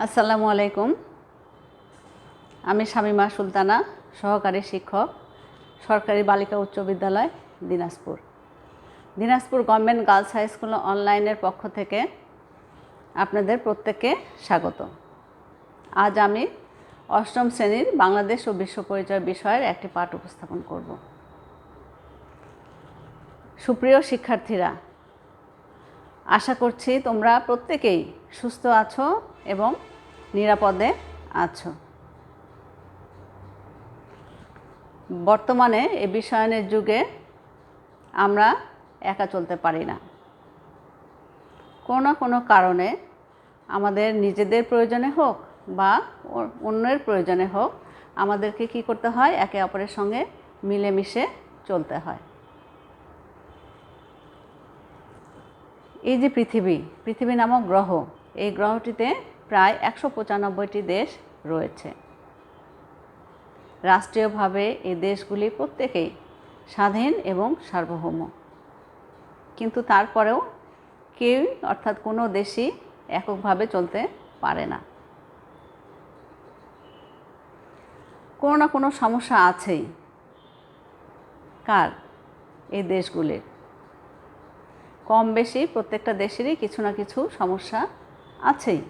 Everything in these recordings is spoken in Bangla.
আসসালামু আলাইকুম। আমি শামিমা সুলতানা, সহকারী শিক্ষক, সরকারি বালিকা উচ্চ বিদ্যালয়, Dinajpur government girls high school অনলাইনের পক্ষ থেকে আপনাদের প্রত্যেককে স্বাগত। আজ আমি অষ্টম শ্রেণীর বাংলাদেশ ও বিশ্ব পরিচয় বিষয়ের একটি পাঠ উপস্থাপন করব। সুপ্রিয় শিক্ষার্থীরা, আশা করছি তোমরা প্রত্যেকেই সুস্থ আছো এবং নিরাপদে আছো। বর্তমানে এই বিশ্বায়নের যুগে আমরা একা চলতে পারি না। কোনো না কোনো কারণে আমাদের নিজেদের প্রয়োজনে হোক বা অন্যের প্রয়োজনে হোক, আমাদেরকে কি করতে হয়? একে অপরের সঙ্গে মিলেমিশে চলতে হয়। এই যে পৃথিবী নামক গ্রহ, এই গ্রহটিতে প্রায় 195টি দেশ রয়েছে। রাষ্ট্রীয়ভাবে এই দেশগুলি প্রত্যেকেই স্বাধীন এবং সার্বভৌম, কিন্তু তারপরেও কেউই অর্থাৎ কোনো দেশই এককভাবে চলতে পারে না। কোনো না কোনো সমস্যা আছেই। কার? এই দেশগুলির। কম বেশি প্রত্যেকটা দেশেরই কিছু না কিছু সমস্যা আছেই।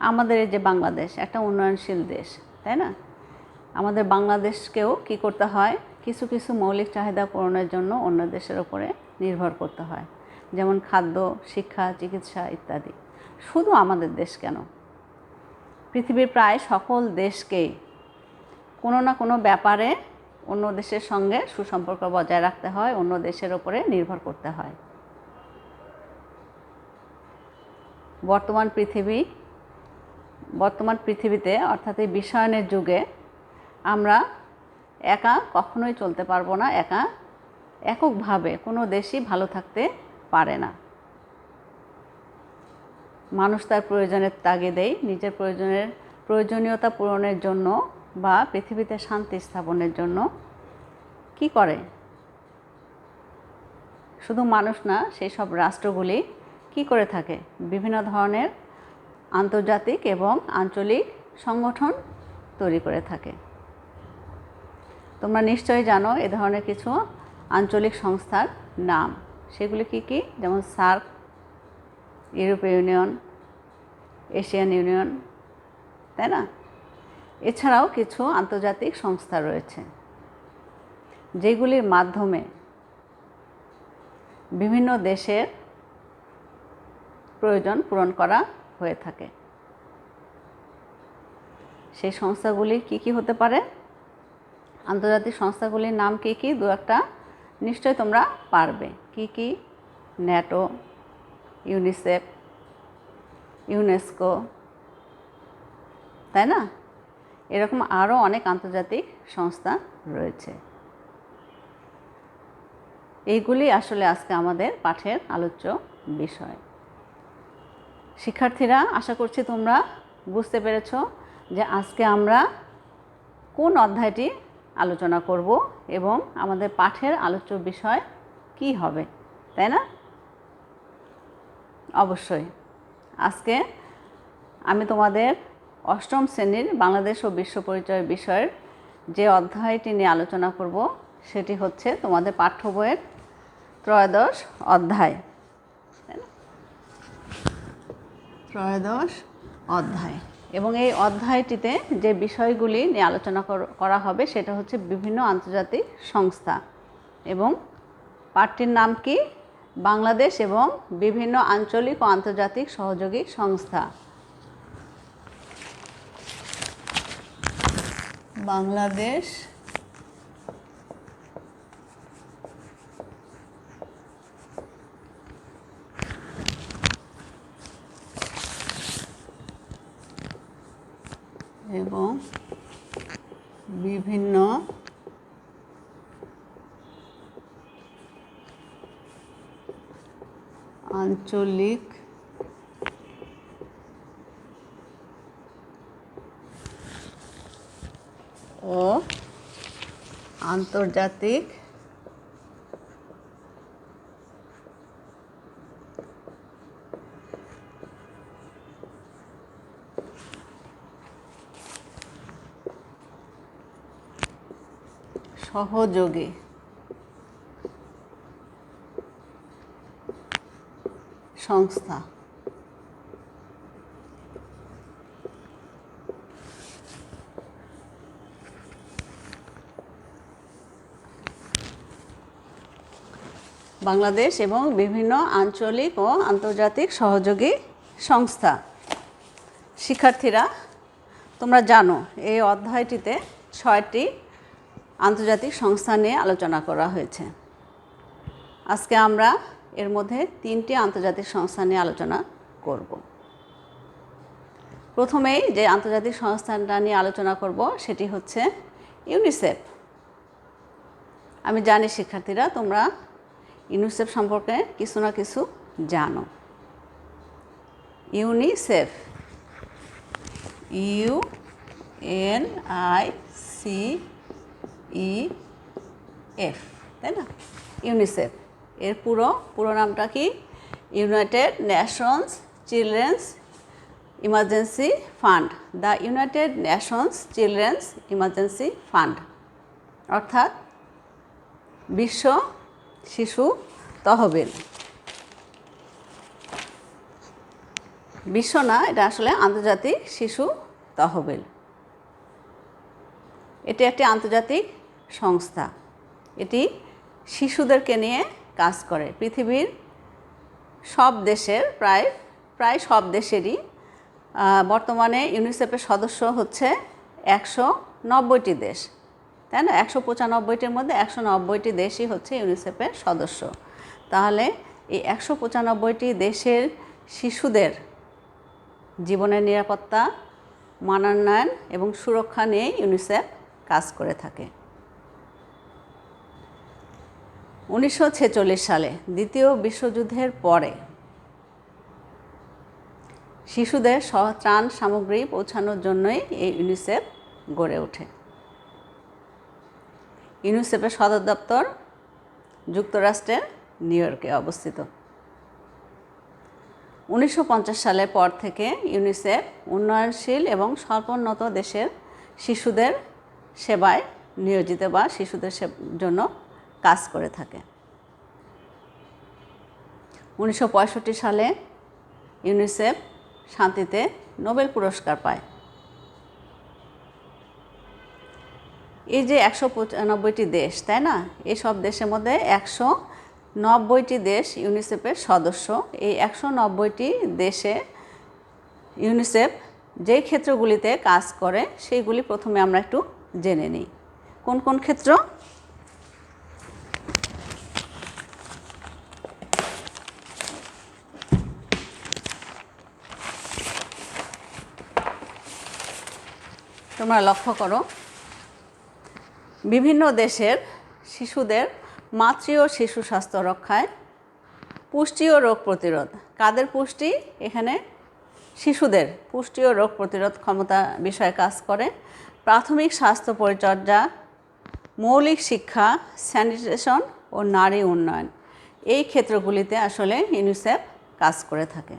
আমাদের এই যে বাংলাদেশ একটা উন্নয়নশীল দেশ, তাই না? আমাদের বাংলাদেশকেও কি করতে হয়? কিছু কিছু মৌলিক চাহিদা পূরণের জন্য অন্য দেশের উপরে নির্ভর করতে হয়, যেমন খাদ্য, শিক্ষা, চিকিৎসা ইত্যাদি। শুধু আমাদের দেশ কেন, পৃথিবীর প্রায় সকল দেশকেই কোনো না কোনো ব্যাপারে অন্য দেশের সঙ্গে সুসম্পর্ক বজায় রাখতে হয়, অন্য দেশের উপরে নির্ভর করতে হয়। বর্তমান পৃথিবীতে অর্থাৎ এই বিশ্বায়নের যুগে আমরা একা কখনোই চলতে পারবো না। এককভাবে কোনো দেশই ভালো থাকতে পারে না। মানুষ তার প্রয়োজনের তাগিদেই নিজের প্রয়োজনীয়তা পূরণের জন্য বা পৃথিবীতে শান্তি স্থাপনের জন্য কি করে? শুধু মানুষ না, সেই সব রাষ্ট্রগুলি কি করে থাকে? বিভিন্ন ধরনের আন্তর্জাতিক এবং আঞ্চলিক সংগঠন তৈরি করে থাকে। তোমরা নিশ্চয়ই জানো এ ধরনের কিছু আঞ্চলিক সংস্থার নাম। সেগুলি কি কি? যেমন সার্ক, ইউরোপীয় ইউনিয়ন, এশিয়ান ইউনিয়ন, তাই না? এছাড়াও কিছু আন্তর্জাতিক সংস্থা রয়েছে যেগুলির মাধ্যমে বিভিন্ন দেশের প্রয়োজন পূরণ করা হয়ে থাকে। সেই সংস্থাগুলি কি কি হতে পারে? আন্তর্জাতিক সংস্থাগুলির নাম কি কি? দু একটা নিশ্চয় তোমরা পারবে। কি কি? ন্যাটো, ইউনিসেফ, ইউনেস্কো, তাই না? এরকম আরও অনেক আন্তর্জাতিক সংস্থা রয়েছে। এইগুলি আসলে আজকে আমাদের পাঠের আলোচ্য বিষয়। শিক্ষার্থীরা, আশা করছি তোমরা বুঝতে পেরেছ যে আজকে আমরা কোন অধ্যায়টি আলোচনা করব এবং আমাদের পাঠের আলোচ্য বিষয় কি হবে, তাই না? অবশ্যই আজকে আমি তোমাদের অষ্টম শ্রেণীর বাংলাদেশ ও বিশ্ব পরিচয় বিষয়ের যে অধ্যায়টি নিয়ে আলোচনা করব সেটি হচ্ছে তোমাদের পাঠ্য বইয়ের ত্রয়োদশ অধ্যায়। ত্রয়োদশ অধ্যায়, এবং এই অধ্যায়টিতে যে বিষয়গুলি নিয়ে আলোচনা করা হবে সেটা হচ্ছে বিভিন্ন আন্তর্জাতিক সংস্থা, এবং পাঠটির নাম কি? বাংলাদেশ এবং বিভিন্ন আঞ্চলিক ও আন্তর্জাতিক সহযোগী সংস্থা। বাংলাদেশ এবং বিভিন্ন আঞ্চলিক ও আন্তর্জাতিক সহযোগী সংস্থা। বাংলাদেশ এবং বিভিন্ন আঞ্চলিক ও আন্তর্জাতিক সহযোগী সংস্থা। শিক্ষার্থীরা, তোমরা জানো এই অধ্যায়টিতে 6টি আন্তর্জাতিক সংস্থা নিয়ে আলোচনা করা হয়েছে। আজকে আমরা এর মধ্যে 3টি আন্তর্জাতিক সংস্থা নিয়ে আলোচনা করব। প্রথমেই যে আন্তর্জাতিক সংস্থাটা নিয়ে আলোচনা করব সেটি হচ্ছে ইউনিসেফ। আমি জানি শিক্ষার্থীরা তোমরা ইউনিসেফ সম্পর্কে কিছু না কিছু জানো। ইউনিসেফ, UNICEF, তাই না? ইউনিসেফ এর পুরো নামটা কি? United Nations children's emergency fund. The United Nations children's emergency fund, অর্থাৎ বিশ্ব শিশু তহবিল। বিশ্ব না, এটা আসলে আন্তর্জাতিক শিশু তহবিল। এটি একটি আন্তর্জাতিক সংস্থা। এটি শিশুদেরকে নিয়ে কাজ করে। পৃথিবীর সব দেশের প্রায় সব দেশেরই বর্তমানে ইউনিসেফের সদস্য হচ্ছে 190টি দেশ, তাই না? 195টির মধ্যে 190টি দেশই হচ্ছে ইউনিসেফের সদস্য। তাহলে এই 195টি দেশের শিশুদের জীবনের নিরাপত্তা, মানোন্নয়ন এবং সুরক্ষা নিয়ে ইউনিসেফ কাজ করে থাকে। 1946 সালে দ্বিতীয় বিশ্বযুদ্ধের পরে শিশুদের ত্রাণ সামগ্রী পৌঁছানোর জন্যই এই ইউনিসেফ গড়ে ওঠে। ইউনিসেফের সদর দপ্তর যুক্তরাষ্ট্রের নিউ ইয়র্কে অবস্থিত। 1950 সালের পর থেকে ইউনিসেফ উন্নয়নশীল এবং স্বল্পোন্নত দেশের শিশুদের সেবায় নিয়োজিত বা শিশুদের জন্য কাজ করে থাকে। 1965 সালে ইউনিসেফ শান্তিতে নোবেল পুরস্কার পায়। এই যে 195টি দেশ, তাই না? এই সব দেশের মধ্যে 190টি দেশ ইউনিসেফের সদস্য। এই 190টি দেশে ইউনিসেফ যে ক্ষেত্রগুলিতে কাজ করে সেইগুলি প্রথমে আমরা একটু জেনে নিই। কোন কোন ক্ষেত্র? তোমরা লক্ষ্য করো, বিভিন্ন দেশের শিশুদের মাতৃ ও শিশু স্বাস্থ্য রক্ষায়, পুষ্টি ও রোগ প্রতিরোধ। কাদের পুষ্টি? এখানে শিশুদের পুষ্টি ও রোগ প্রতিরোধ ক্ষমতা বিষয়ে কাজ করে। প্রাথমিক স্বাস্থ্য পরিচর্যা, মৌলিক শিক্ষা, স্যানিটেশন ও নারী উন্নয়ন, এই ক্ষেত্রগুলিতে আসলে ইউনিসেফ কাজ করে থাকে।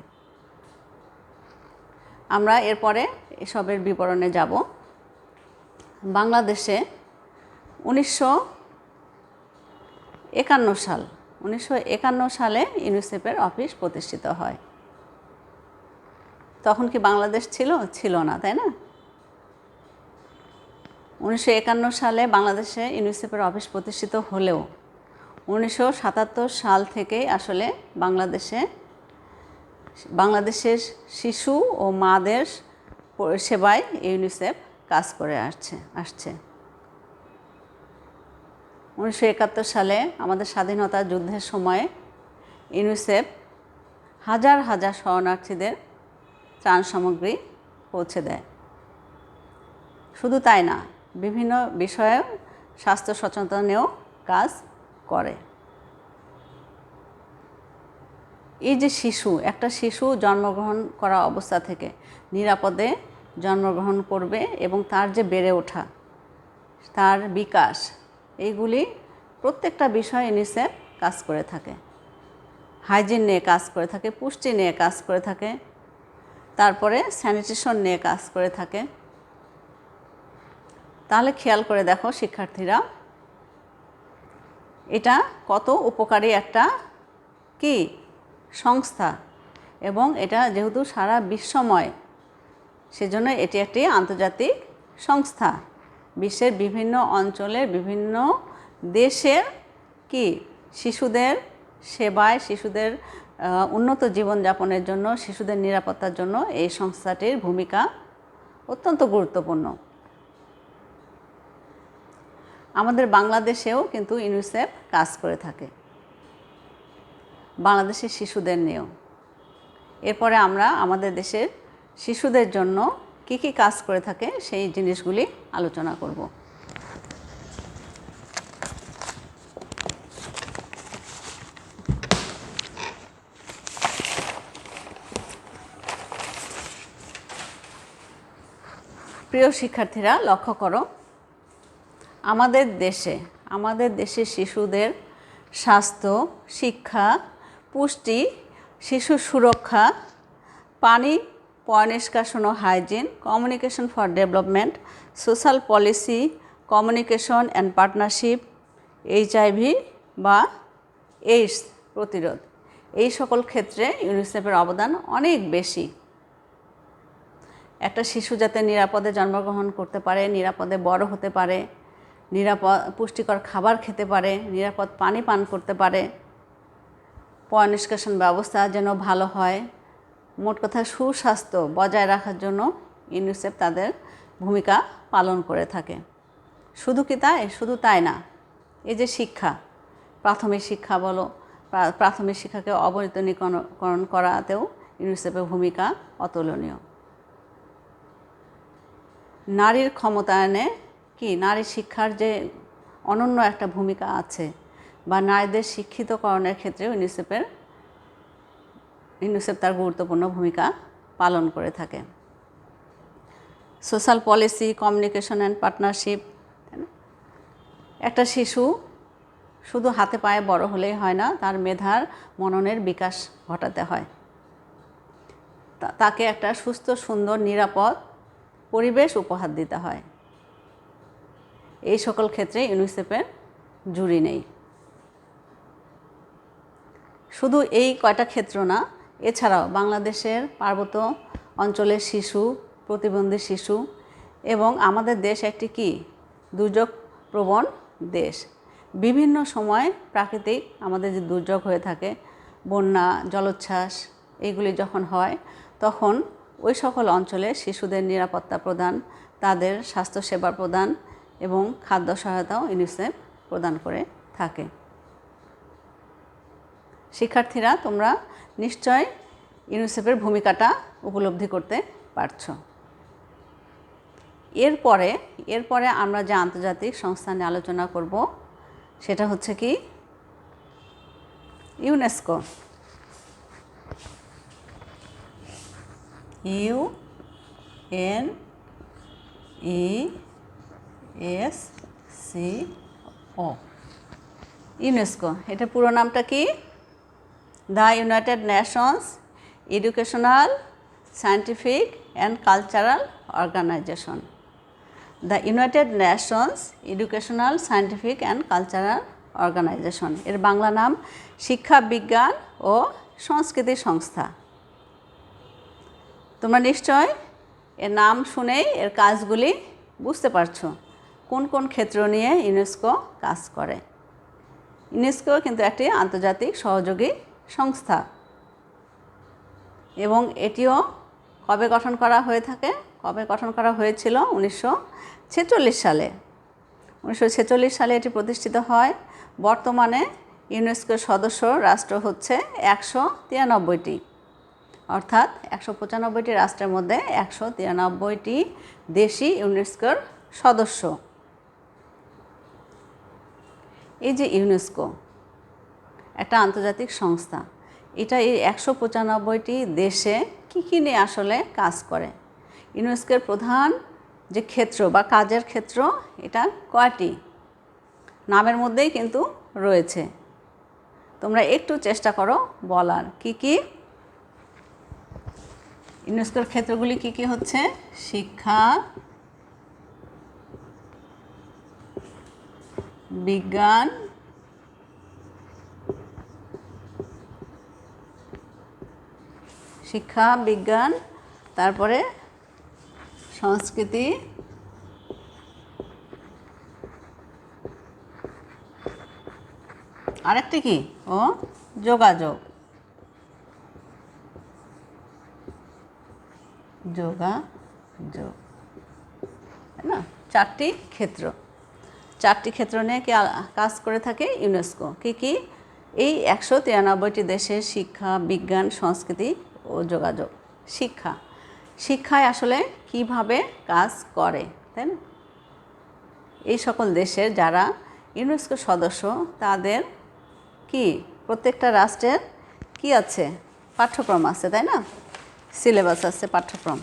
আমরা এরপরে এসবের বিবরণে যাব। বাংলাদেশে 1951 সালে ইউনিসেফের অফিস প্রতিষ্ঠিত হয়। তখন কি বাংলাদেশ ছিল না, তাই না? 1951 সালে বাংলাদেশে ইউনিসেফের অফিস প্রতিষ্ঠিত হলেও 1977 সাল থেকেই আসলে বাংলাদেশের শিশু ও মাদের সেবায় ইউনিসেফ কাজ করে আসছে। 1971 সালে আমাদের স্বাধীনতা যুদ্ধের সময়ে ইউনিসেফ হাজার হাজার শরণার্থীদের ত্রাণ সামগ্রী পৌঁছে দেয়। শুধু তাই না, বিভিন্ন বিষয়ে স্বাস্থ্য সচেতনতাও কাজ করে। এই যে একটা শিশু জন্মগ্রহণ করা অবস্থা থেকে নিরাপদে জন্মগ্রহণ করবে এবং তার যে বেড়ে ওঠা, তার বিকাশ, এইগুলি প্রত্যেকটা বিষয় ইউনিসেফ কাজ করে থাকে। হাইজিন নিয়ে কাজ করে থাকে, পুষ্টি নিয়ে কাজ করে থাকে, তারপরে স্যানিটেশন নিয়ে কাজ করে থাকে। তাহলে খেয়াল করে দেখো শিক্ষার্থীরা, এটা কত উপকারী একটা কি সংস্থা, এবং এটা যেহেতু সারা বিশ্বময়, সেজন্য এটি একটি আন্তর্জাতিক সংস্থা। বিশ্বের বিভিন্ন অঞ্চলের বিভিন্ন দেশের কি শিশুদের সেবায়, শিশুদের উন্নত জীবনযাপনের জন্য, শিশুদের নিরাপত্তার জন্য এই সংস্থাটির ভূমিকা অত্যন্ত গুরুত্বপূর্ণ। আমাদের বাংলাদেশেও কিন্তু ইউনিসেফ কাজ করে থাকে, বাংলাদেশের শিশুদের নিয়েও। এরপরে আমরা আমাদের দেশের শিশুদের জন্য কি কি কাজ করে থাকে সেই জিনিসগুলি আলোচনা করব। প্রিয় শিক্ষার্থীরা, লক্ষ্য করো, আমাদের দেশে শিশুদের স্বাস্থ্য, শিক্ষা, পুষ্টি, শিশু সুরক্ষা, পানি, পয়ঃনিষ্কাশন ও hygiene, communication for development, social policy, communication and partnership, HIV বা এইডস প্রতিরোধ, এই সকল ক্ষেত্রে ইউনিসেফের অবদান অনেক বেশি। একটা শিশু যাতে নিরাপদে জন্মগ্রহণ করতে পারে, নিরাপদে বড় হতে পারে, নিরাপদ পুষ্টিকর খাবার খেতে পারে, নিরাপদ পানি পান করতে পারে, পয়ঃনিষ্কাশন ব্যবস্থা যেন ভালো হয়, মোট কথা সুস্বাস্থ্য বজায় রাখার জন্য ইউনিসেফ তাদের ভূমিকা পালন করে থাকে। শুধু তাই না, এই যে শিক্ষা, প্রাথমিক শিক্ষা বলো, প্রাথমিক শিক্ষাকে অবৈতনিকরণ করাতেও ইউনিসেফের ভূমিকা অতুলনীয়। নারীর ক্ষমতায়নে নারী শিক্ষার যে অনন্য একটা ভূমিকা আছে, বা নারীদের শিক্ষিতকরণের ক্ষেত্রে ইউনিসেফ তার গুরুত্বপূর্ণ ভূমিকা পালন করে থাকে। Social policy, communication and partnership, একটা শিশু শুধু হাতে পায়ে বড় হলেই হয় না, তার মেধার মননের বিকাশ ঘটাতে হয়। তাকে একটা সুস্থ, সুন্দর, নিরাপদ পরিবেশ উপহার দিতে হয়। এই সকল ক্ষেত্রে ইউনিসেফের জুড়ি নেই। শুধু এই কয়টা ক্ষেত্র না, এছাড়াও বাংলাদেশের পার্বত্য অঞ্চলের শিশু, প্রতিবন্ধী শিশু, এবং আমাদের দেশ একটি দুর্যোগ প্রবণ দেশ। বিভিন্ন সময় প্রাকৃতিক আমাদের যে দুর্যোগ হয়ে থাকে, বন্যা, জলোচ্ছ্বাস, এইগুলি যখন হয়, তখন ওই সকল অঞ্চলে শিশুদের নিরাপত্তা প্রদান, তাদের স্বাস্থ্যসেবা প্রদান এবং খাদ্য সহায়তাও ইউনিসেফ প্রদান করে থাকে। শিক্ষার্থীরা, তোমরা নিশ্চয় ইউনিসেফের ভূমিকাটা উপলব্ধি করতে পারছো। এরপরে আমরা যে আন্তর্জাতিক সংস্থা নিয়ে আলোচনা করব, সেটা হচ্ছে কি ইউনেস্কো। UNESCO, ইউনেস্কো, এটা পুরো নামটা কি? The United Nations educational, scientific and cultural organisation. The United Nations educational, scientific and cultural organisation, এর বাংলা নাম শিক্ষা, বিজ্ঞান ও সংস্কৃতি সংস্থা। তোমরা নিশ্চয় এর নাম শুনেই এর কাজগুলি বুঝতে পারছো, কোন কোন ক্ষেত্র নিয়ে ইউনেস্কো কাজ করে। ইউনেস্কো কিন্তু একটি আন্তর্জাতিক সহযোগী সংস্থা, এবং এটিও কবে গঠন করা হয়েছিল? 1946 সালে। 1946 সালে এটি প্রতিষ্ঠিত হয়। বর্তমানে ইউনেস্কোর সদস্য রাষ্ট্র হচ্ছে 193টি, অর্থাৎ 195টি রাষ্ট্রের মধ্যে 193টি দেশই ইউনেস্কোর সদস্য। এই যে ইউনেস্কো একটা আন্তর্জাতিক সংস্থা, এটা এই 195টি দেশে কী নিয়ে আসলে কাজ করে? ইউনেস্কোর প্রধান যে ক্ষেত্র বা কাজের ক্ষেত্র, এটা কয়টি? নামের মধ্যেই কিন্তু রয়েছে। তোমরা একটু চেষ্টা করো বলার। কি ইউনেস্কোর ক্ষেত্রগুলি কি হচ্ছে? শিক্ষা, বিজ্ঞান, শিক্ষা বিজ্ঞান, তারপরে সংস্কৃতি, আরেকটি কি ও যোগাযোগ। যোগাযোগ, তাই না? চারটি ক্ষেত্র নিয়ে কাজ করে থাকে ইউনেস্কো। কি এই 193টি দেশের শিক্ষা, বিজ্ঞান, সংস্কৃতি ও যোগাযোগ। শিক্ষায় আসলে কিভাবে কাজ করে, তাই না? এই সকল দেশের যারা ইউনেস্কো সদস্য তাদের কি প্রত্যেকটা রাষ্ট্রের কি আছে, পাঠ্যক্রম আছে, তাই না? সিলেবাস আছে, পাঠ্যক্রম।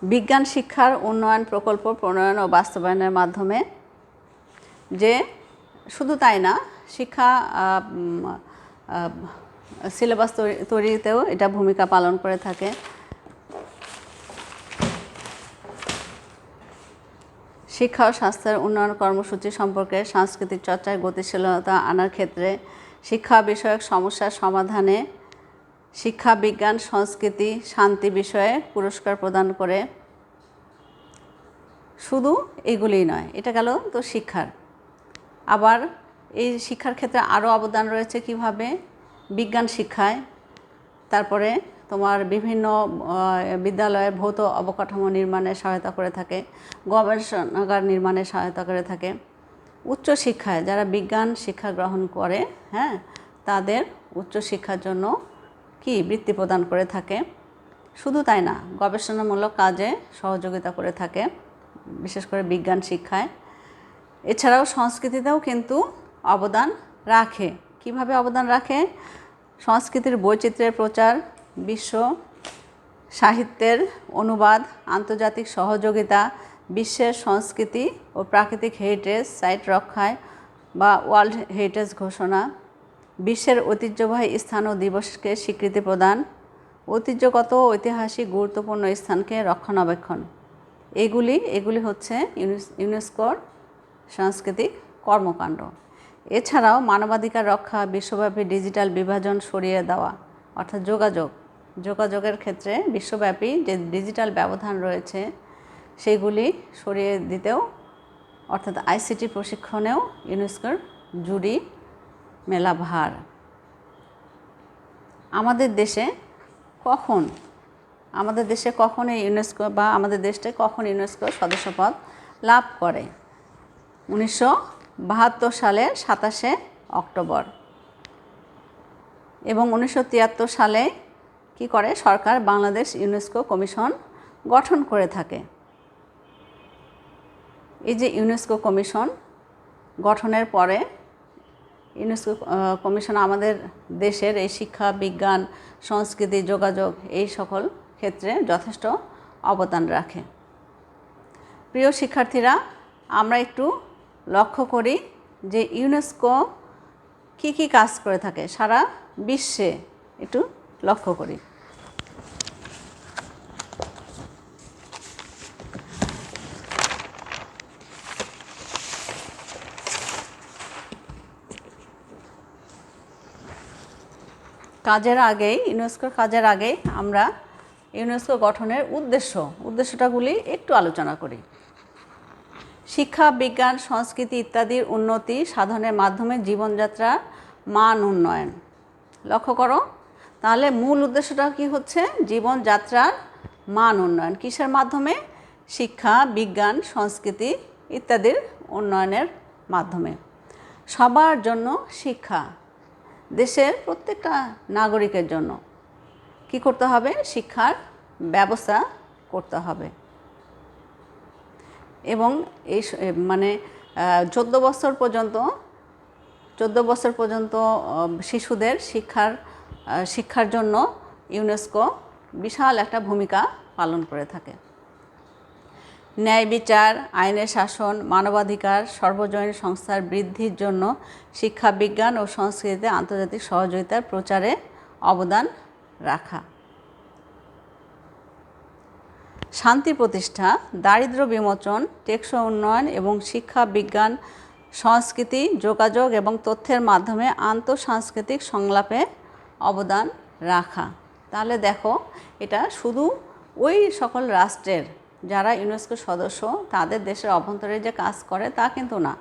বিজ্ঞান শিক্ষার উন্নয়ন প্রকল্প প্রণয়ন ও বাস্তবায়নের মাধ্যমে, যে শুধু তাই না, শিক্ষা সিলেবাস তৈরিতেও এটা ভূমিকা পালন করে থাকে। শিক্ষা ও স্বাস্থ্যের উন্নয়ন কর্মসূচি সম্পর্কে সাংস্কৃতিক চর্চায় গতিশীলতা আনার ক্ষেত্রে, শিক্ষা বিষয়ক সমস্যার সমাধানে, শিক্ষা, বিজ্ঞান, সংস্কৃতি, শান্তি বিষয়ে পুরস্কার প্রদান করে। শুধু এগুলিই নয়, এটা গেল তো শিক্ষার। আবার এই শিক্ষার ক্ষেত্রে আরও অবদান রয়েছে কিভাবে, বিজ্ঞান শিক্ষায়, তারপরে তোমার বিভিন্ন বিদ্যালয়ে ভৌত অবকাঠামো নির্মাণে সহায়তা করে থাকে, গবেষণাগার নির্মাণে সহায়তা করে থাকে। উচ্চ শিক্ষায় যারা বিজ্ঞান শিক্ষা গ্রহণ করে, হ্যাঁ, তাদের উচ্চ শিক্ষার জন্য কি বৃত্তি প্রদান করে থাকে। শুধু তাই না, গবেষণামূলক কাজে সহযোগিতা করে থাকে, বিশেষ করে বিজ্ঞান শিক্ষায়। এছাড়াও সংস্কৃতিতেও কিন্তু অবদান রাখে। কিভাবে অবদান রাখে? সংস্কৃতির বৈচিত্র্যের প্রচার, বিশ্ব সাহিত্যের অনুবাদ, আন্তর্জাতিক সহযোগিতা, বিশ্বের সংস্কৃতি ও প্রাকৃতিক হেরিটেজ সাইট রক্ষায় বা ওয়ার্ল্ড হেরিটেজ ঘোষণা, বিশ্বের ঐতিহ্যবাহী স্থান ও দিবসকে স্বীকৃতি প্রদান, ঐতিহ্যগত ঐতিহাসিক গুরুত্বপূর্ণ স্থানকে রক্ষণাবেক্ষণ। এগুলি হচ্ছে ইউনেস্কোর সাংস্কৃতিক কর্মকাণ্ড। এছাড়াও মানবাধিকার রক্ষা, বিশ্বব্যাপী ডিজিটাল বিভাজন সরিয়ে দেওয়া, অর্থাৎ যোগাযোগের ক্ষেত্রে বিশ্বব্যাপী যে ডিজিটাল ব্যবধান রয়েছে সেগুলি সরিয়ে দিতেও, অর্থাৎ আইসিটি প্রশিক্ষণেও ইউনেস্কোর জুরি মেলা ভার। আমাদের দেশে কখন এই ইউনেস্কো বা আমাদের দেশটা কখন ইউনেস্কো সদস্যপদ লাভ করে? 1972 সালের 27শে অক্টোবর। এবং 1973 সালে কি করে সরকার বাংলাদেশ ইউনেস্কো কমিশন গঠন করে থাকে। এই যে ইউনেস্কো কমিশন গঠনের পরে ইউনেস্কো কমিশন আমাদের দেশের এই শিক্ষা, বিজ্ঞান, সংস্কৃতি, যোগাযোগ এই সকল ক্ষেত্রে যথেষ্ট অবদান রাখে। প্রিয় শিক্ষার্থীরা, আমরা একটু লক্ষ্য করি যে ইউনেস্কো কি কাজ করে থাকে সারা বিশ্বে, একটু লক্ষ্য করি। ইউনেস্কোর কাজের আগেই আমরা ইউনেস্কো গঠনের উদ্দেশ্যটাগুলি একটু আলোচনা করি। শিক্ষা, বিজ্ঞান, সংস্কৃতি ইত্যাদির উন্নতি সাধনের মাধ্যমে জীবনযাত্রার মান উন্নয়ন। লক্ষ্য করো, তাহলে মূল উদ্দেশ্যটা কি হচ্ছে? জীবনযাত্রার মান উন্নয়ন। কিসের মাধ্যমে? শিক্ষা, বিজ্ঞান, সংস্কৃতি ইত্যাদির উন্নয়নের মাধ্যমে। সবার জন্য শিক্ষা, দেশের প্রত্যেকটা নাগরিকের জন্য কি করতে হবে? শিক্ষার ব্যবস্থা করতে হবে। এবং এই 14 বছর পর্যন্ত শিশুদের শিক্ষার জন্য ইউনেস্কো বিশাল একটা ভূমিকা পালন করে থাকে। ন্যায় বিচার, আইনের শাসন, মানবাধিকার, সর্বজনীন সংস্থার বৃদ্ধির জন্য শিক্ষা, বিজ্ঞান ও সংস্কৃতিতে আন্তর্জাতিক সহযোগিতার প্রচারে অবদান রাখা। শান্তি প্রতিষ্ঠা, দারিদ্র্য বিমোচন, টেকসই উন্নয়ন এবং শিক্ষা, বিজ্ঞান, সংস্কৃতি, যোগাযোগ এবং তথ্যের মাধ্যমে আন্তঃসাংস্কৃতিক সংলাপে অবদান রাখা। তাহলে দেখো, এটা শুধু ওই সকল রাষ্ট্রের যারা ইউনেস্কোর সদস্য তাদের দেশের অভ্যন্তরে যে কাজ করে তা কিন্তু না।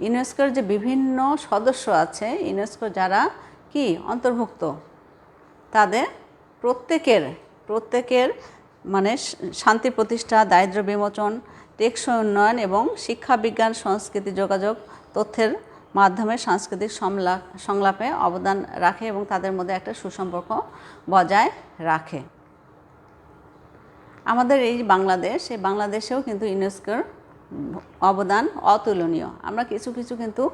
ইউনেস্কোর যে বিভিন্ন সদস্য আছে, ইউনেস্কো যারা কি অন্তর্ভুক্ত, তাদের প্রত্যেকের মানে শান্তি প্রতিষ্ঠা, দারিদ্র্য বিমোচন, টেকসই উন্নয়ন এবং শিক্ষা, বিজ্ঞান, সংস্কৃতি, যোগাযোগ, তথ্যের মাধ্যমে সাংস্কৃতিক সংলাপে অবদান রাখে এবং তাদের মধ্যে একটা সুসম্পর্ক বজায় রাখে। আমাদের এই বাংলাদেশেও কিন্তু ইউনেস্কোর অবদান অতুলনীয়। আমরা কিছু কিন্তু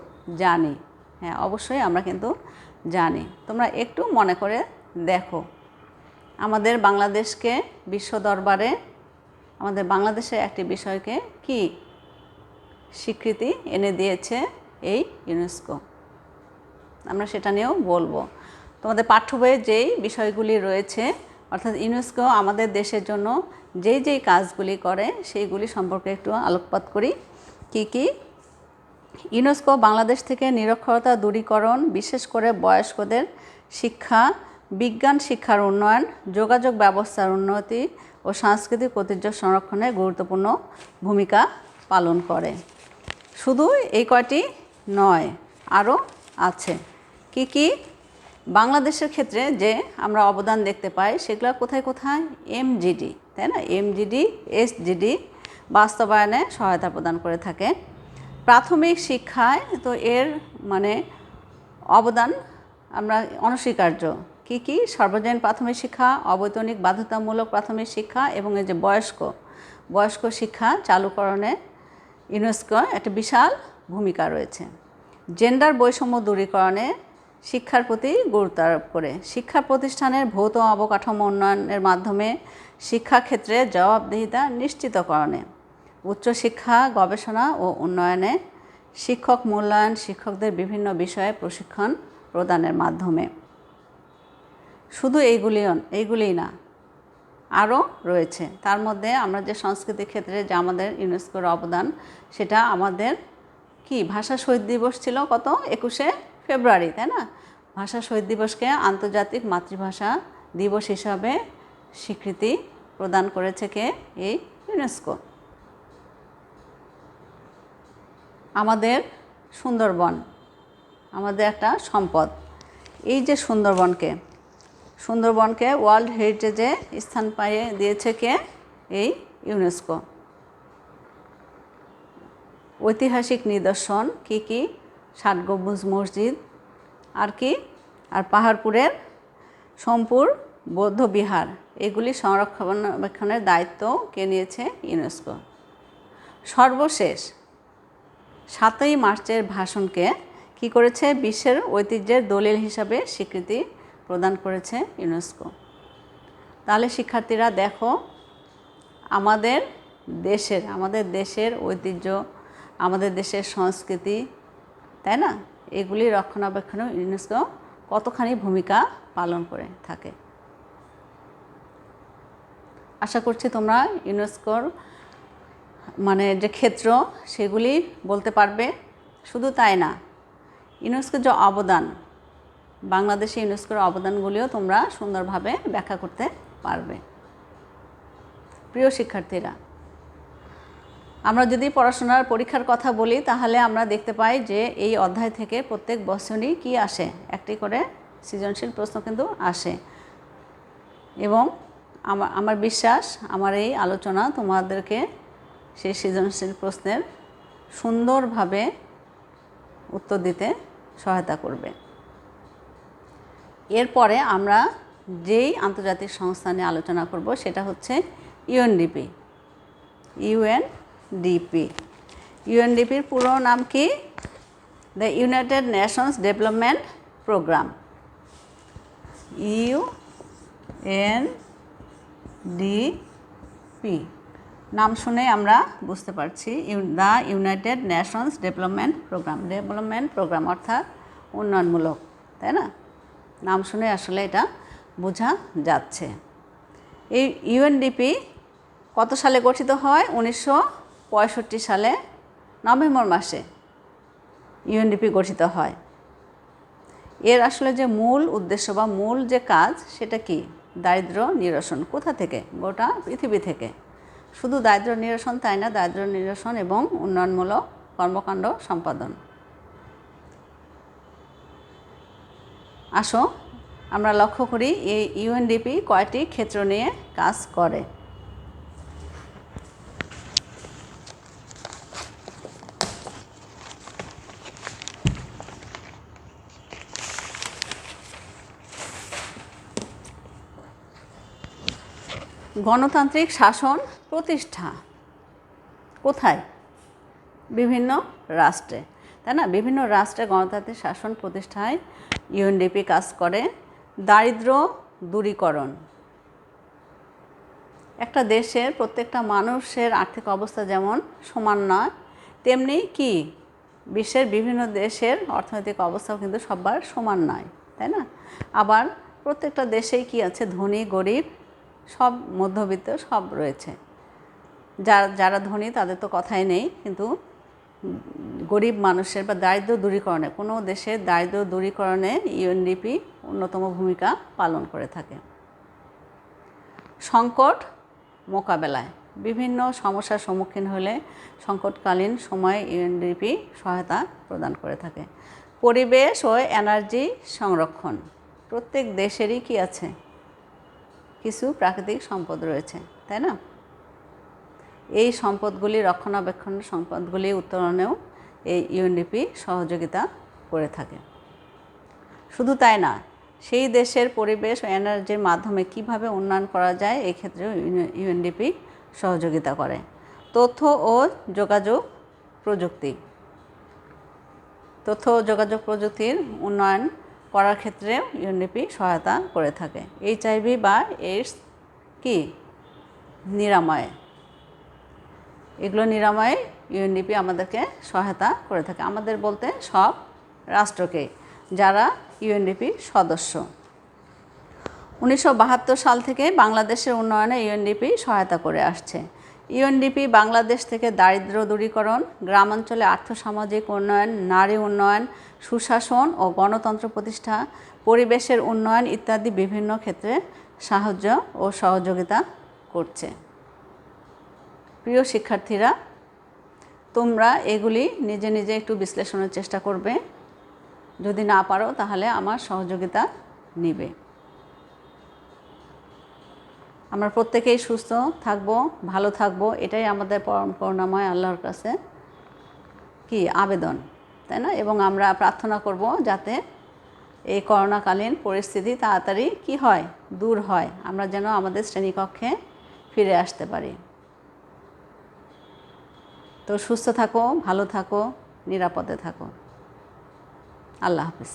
জানি, হ্যাঁ অবশ্যই আমরা কিন্তু জানি। তোমরা একটু মনে করে দেখো, আমাদের বাংলাদেশকে বিশ্ব দরবারে আমাদের বাংলাদেশের একটি বিষয়কে কি স্বীকৃতি এনে দিয়েছে এই ইউনেস্কো। আমরা সেটা নিয়েও বলবো। তোমাদের পাঠ্য বইয়ে যেই বিষয়গুলি রয়েছে, অর্থাৎ ইউনেস্কো আমাদের দেশের জন্য যেই কাজগুলি করে সেইগুলি সম্পর্কে একটু আলোকপাত করি। কি ইউনেস্কো বাংলাদেশ থেকে নিরক্ষরতা দূরীকরণ, বিশেষ করে বয়স্কদের শিক্ষা, বিজ্ঞান শিক্ষার উন্নয়ন, যোগাযোগ ব্যবস্থার উন্নতি ও সাংস্কৃতিক ঐতিহ্য সংরক্ষণে গুরুত্বপূর্ণ ভূমিকা পালন করে। শুধু এই কয়টি নয়, আরও আছে। কি বাংলাদেশের ক্ষেত্রে যে আমরা অবদান দেখতে পাই সেগুলো কোথায় এমজিডি, তাই না? এমজিডি, এসজিডি বাস্তবায়নে সহায়তা প্রদান করে থাকে। প্রাথমিক শিক্ষায় তো এর মানে অবদান আমরা অনস্বীকার্য। কি সর্বজনীন প্রাথমিক শিক্ষা, অবৈতনিক বাধ্যতামূলক প্রাথমিক শিক্ষা এবং এই যে বয়স্ক শিক্ষা চালুকরণে ইউনেস্কোর একটা বিশাল ভূমিকা রয়েছে। জেন্ডার বৈষম্য দূরীকরণে শিক্ষার প্রতি গুরুত্ব আরোপ করে, শিক্ষা প্রতিষ্ঠানের ভৌত অবকাঠামো উন্নয়নের মাধ্যমে শিক্ষাক্ষেত্রে জবাবদিহিতা নিশ্চিতকরণে, উচ্চশিক্ষা গবেষণা ও উন্নয়নে, শিক্ষক মূল্যায়ন, শিক্ষকদের বিভিন্ন বিষয়ে প্রশিক্ষণ প্রদানের মাধ্যমে। শুধু এইগুলিই না, আরও রয়েছে। তার মধ্যে আমরা যে সংস্কৃতি ক্ষেত্রে যে আমাদের ইউনেস্কোর অবদান, সেটা আমাদের কি ভাষা শহীদ দিবস ছিল কত 21শে ফেব্রুয়ারি, তাই না? ভাষা শহীদ দিবসকে আন্তর্জাতিক মাতৃভাষা দিবস হিসাবে স্বীকৃতি প্রদান করেছে কে? এই ইউনেস্কো। আমাদের সুন্দরবন আমাদের একটা সম্পদ। এই যে সুন্দরবনকে ওয়ার্ল্ড হেরিটেজে স্থান পাইয়ে দিয়েছে কে? এই ইউনেস্কো। ঐতিহাসিক নিদর্শন কি 7 গম্বুজ মসজিদ, আর পাহাড়পুরের সোমপুর বৌদ্ধ বিহার, এগুলি সংরক্ষণাবেক্ষণের দায়িত্ব কে নিয়েছে? ইউনেস্কো। সর্বশেষ 7ই মার্চের ভাষণকে কি করেছে? বিশ্বের ঐতিহ্যের দলিল হিসাবে স্বীকৃতি প্রদান করেছে ইউনেস্কো। তাহলে শিক্ষার্থীরা দেখো, আমাদের দেশের ঐতিহ্য, আমাদের দেশের সংস্কৃতি, তাই না, এগুলি রক্ষণাবেক্ষণে ইউনেস্কো কতখানি ভূমিকা পালন করে থাকে। আশা করছি তোমরা ইউনেস্কোর মানে যে ক্ষেত্র সেগুলি বলতে পারবে। শুধু তাই না, ইউনেস্কোর যে অবদান, বাংলাদেশে ইউনেস্কোর অবদানগুলিও তোমরা সুন্দরভাবে ব্যাখ্যা করতে পারবে। প্রিয় শিক্ষার্থীরা, আমরা যদি পড়াশোনার পরীক্ষার কথা বলি তাহলে আমরা দেখতে পাই যে এই অধ্যায় থেকে প্রত্যেক বছরই কি আসে? একটি করে সৃজনশীল প্রশ্ন কিন্তু আসে। এবং আমার বিশ্বাস আমার এই আলোচনা তোমাদেরকে সেই সৃজনশীল প্রশ্নের সুন্দরভাবে উত্তর দিতে সহায়তা করবে। এরপরে আমরা যেই আন্তর্জাতিক সংস্থা নিয়ে আলোচনা করব সেটা হচ্ছে ইউএনডিপি। ইউএনডিপির পুরো নাম কি? The United Nations development programme. UNDP নাম শুনে আমরা বুঝতে পারছি the United Nations development programme অর্থাৎ উন্নয়নমূলক, তাই না? নাম শুনে আসলে এটা বোঝা যাচ্ছে। এই ইউএনডিপি কত সালে গঠিত হয়? 1965 সালে নভেম্বর মাসে ইউএনডিপি গঠিত হয়। এর আসলে যে মূল উদ্দেশ্য বা মূল যে কাজ সেটা কি? দারিদ্র্য নিরসন। কোথা থেকে? গোটা পৃথিবী থেকে। শুধু দারিদ্র্য নিরসন তাই না, দারিদ্র্য নিরসন এবং উন্নয়নমূলক কর্মকাণ্ড সম্পাদন। আসো আমরা লক্ষ্য করি এই ইউএনডিপি কয়টি ক্ষেত্র নিয়ে কাজ করে। গণতান্ত্রিক শাসন প্রতিষ্ঠা কোথায়? বিভিন্ন রাষ্ট্রে, তাই না? বিভিন্ন রাষ্ট্রে গণতান্ত্রিক শাসন প্রতিষ্ঠায় ইউএনডিপি কাজ করে। দারিদ্র্য দূরীকরণ। একটা দেশের প্রত্যেকটা মানুষের আর্থিক অবস্থা যেমন সমান নয়, তেমনি কি বিশ্বের বিভিন্ন দেশের অর্থনৈতিক অবস্থাও কিন্তু সবার সমান নয়, তাই না? আবার প্রত্যেকটা দেশেই কি আছে, ধনী গরিব সব, মধ্যবিত্ত সব রয়েছে। যারা ধনী তাদের তো কথাই নেই, কিন্তু গরিব মানুষের বা দারিদ্র্য দূরীকরণে, কোনো দেশের দারিদ্র্য দূরীকরণে ইউএনডিপি অন্যতম ভূমিকা পালন করে থাকে। সংকট মোকাবেলায়, বিভিন্ন সমস্যার সম্মুখীন হলে সংকটকালীন সময়ে ইউএনডিপি সহায়তা প্রদান করে থাকে। পরিবেশ ও এনার্জি সংরক্ষণ। প্রত্যেক দেশেরই কি আছে, কিছু প্রাকৃতিক সম্পদ রয়েছে, তাই না? এই সম্পদগুলি রক্ষণাবেক্ষণ, সম্পদগুলি উত্তোলনেও এই ইউএনডিপি সহযোগিতা করে থাকে। শুধু তাই না, সেই দেশের পরিবেশ ও এনার্জির মাধ্যমে কিভাবে উন্নয়ন করা যায় এই ক্ষেত্রেও ইউএনডিপি সহযোগিতা করে। তথ্য ও যোগাযোগ প্রযুক্তি। তথ্য ও যোগাযোগ প্রযুক্তির উন্নয়ন করার ক্ষেত্রে ইউএনডিপি সহায়তা করে থাকে। এইচআইভি বা এইডস কি নিরাময়ে, এগুলো নিরাময়ে ইউএনডিপি আমাদেরকে সহায়তা করে থাকে। আমাদের বলতে সব রাষ্ট্রকে যারা ইউএনডিপি সদস্য। 1972 সাল থেকে বাংলাদেশের উন্নয়নে ইউএনডিপি সহায়তা করে আসছে। ইউএনডিপি বাংলাদেশ থেকে দারিদ্র্য দূরীকরণ, গ্রামাঞ্চলে আর্থসামাজিক উন্নয়ন, নারী উন্নয়ন, সুশাসন ও গণতন্ত্র প্রতিষ্ঠা, পরিবেশের উন্নয়ন ইত্যাদি বিভিন্ন ক্ষেত্রে সাহায্য ও সহযোগিতা করছে। প্রিয় শিক্ষার্থীরা, তোমরা এগুলি নিজে নিজে একটু বিশ্লেষণের চেষ্টা করবে। যদি না পারো তাহলে আমার সহযোগিতা নিবে। আমরা প্রত্যেকেই সুস্থ থাকবো, ভালো থাকবো, এটাই আমাদের পরম করুণাময় আল্লাহর কাছে কি আবেদন, তাই না? এবং আমরা প্রার্থনা করব যাতে এই করোনাকালীন পরিস্থিতি তাড়াতাড়ি কি হয়, দূর হয়, আমরা যেন আমাদের শ্রেণীকক্ষে ফিরে আসতে পারি। তো সুস্থ থাকো, ভালো থাকো, নিরাপদে থাকো। আল্লাহ হাফেজ।